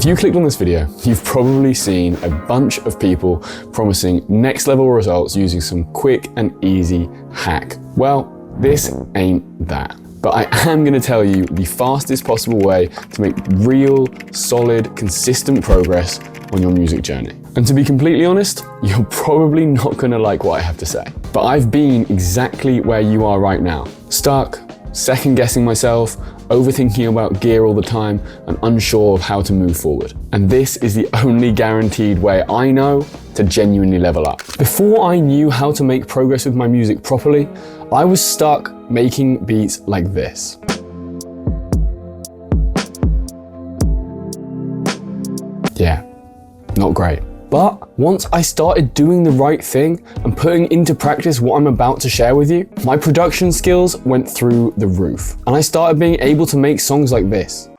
If you clicked on this video, you've probably seen a bunch of people promising next level results using some quick and easy hack. Well, this ain't that. But I am gonna tell you the fastest possible way to make real, solid, consistent progress on your music journey. And to be completely honest, you're probably not gonna like what I have to say. But I've been exactly where you are right now. Stuck, second guessing myself, overthinking about gear all the time, and unsure of how to move forward. And this is the only guaranteed way I know to genuinely level up. Before I knew how to make progress with my music properly, I was stuck making beats like this. Yeah, not great. But once I started doing the right thing and putting into practice what I'm about to share with you, my production skills went through the roof. And I started being able to make songs like this.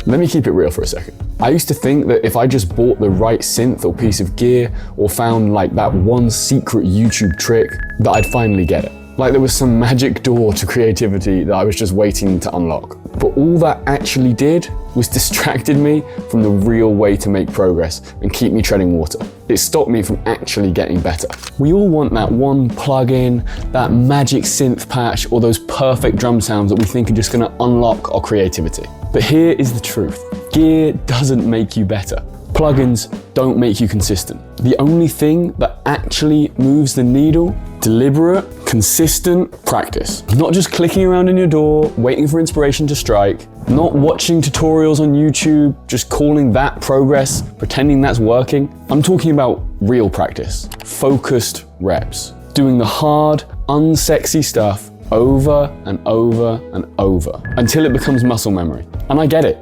Let me keep it real for a second. I used to think that if I just bought the right synth or piece of gear or found like that one secret YouTube trick, that I'd finally get it. Like there was some magic door to creativity that I was just waiting to unlock. But all that actually did was distracted me from the real way to make progress and keep me treading water. It stopped me from actually getting better. We all want that one plug-in, that magic synth patch, or those perfect drum sounds that we think are just gonna unlock our creativity. But here is the truth. Gear doesn't make you better. Plugins don't make you consistent. The only thing that actually moves the needle, deliberate, consistent practice. Not just clicking around in your door, waiting for inspiration to strike, not watching tutorials on YouTube, just calling that progress, pretending that's working. I'm talking about real practice, focused reps, doing the hard, unsexy stuff over and over and over until it becomes muscle memory. And I get it.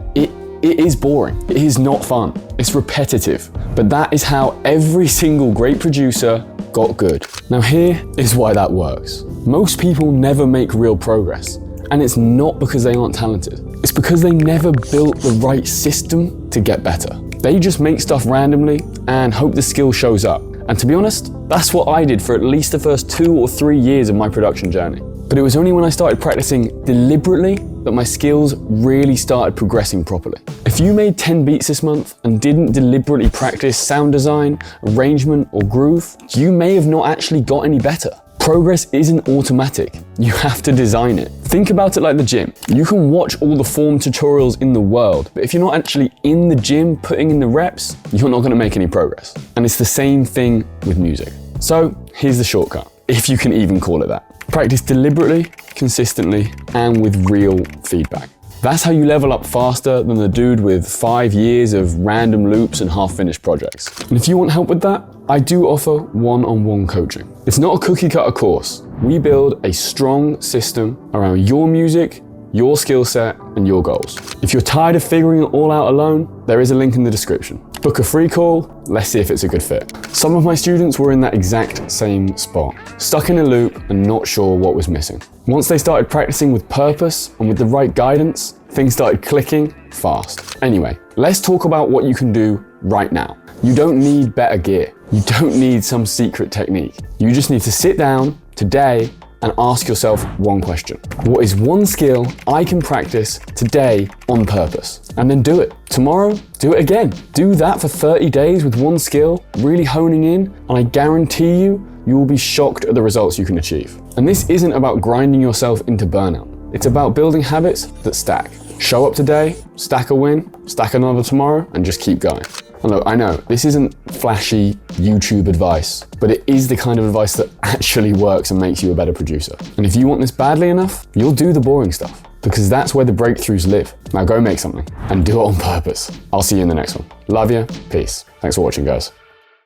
It is boring. It is not fun. It's repetitive. But that is how every single great producer got good. Now here is why that works. Most people never make real progress. And it's not because they aren't talented. It's because they never built the right system to get better. They just make stuff randomly and hope the skill shows up. And to be honest, that's what I did for at least the first 2 or 3 years of my production journey. But it was only when I started practicing deliberately that my skills really started progressing properly. If you made 10 beats this month and didn't deliberately practice sound design, arrangement, or groove, you may have not actually got any better. Progress isn't automatic. You have to design it. Think about it like the gym. You can watch all the form tutorials in the world, but if you're not actually in the gym putting in the reps, you're not gonna make any progress. And it's the same thing with music. So here's the shortcut, if you can even call it that. Practice deliberately, consistently, and with real feedback. That's how you level up faster than the dude with 5 years of random loops and half-finished projects. And if you want help with that, I do offer one-on-one coaching. It's not a cookie-cutter course. We build a strong system around your music, your skill set, and your goals. If you're tired of figuring it all out alone, there is a link in the description. Book a free call, let's see if it's a good fit. Some of my students were in that exact same spot, stuck in a loop and not sure what was missing. Once they started practicing with purpose and with the right guidance, things started clicking fast. Anyway, let's talk about what you can do right now. You don't need better gear. You don't need some secret technique. You just need to sit down today and ask yourself one question. What is one skill I can practice today on purpose? And then do it. Tomorrow, do it again. Do that for 30 days with one skill, really honing in, and I guarantee you, you will be shocked at the results you can achieve. And this isn't about grinding yourself into burnout. It's about building habits that stack. Show up today, stack a win, stack another tomorrow, and just keep going. And look, I know this isn't flashy YouTube advice, but it is the kind of advice that actually works and makes you a better producer. And if you want this badly enough, you'll do the boring stuff because that's where the breakthroughs live. Now go make something and do it on purpose. I'll see you in the next one. Love you, peace. Thanks for watching, guys.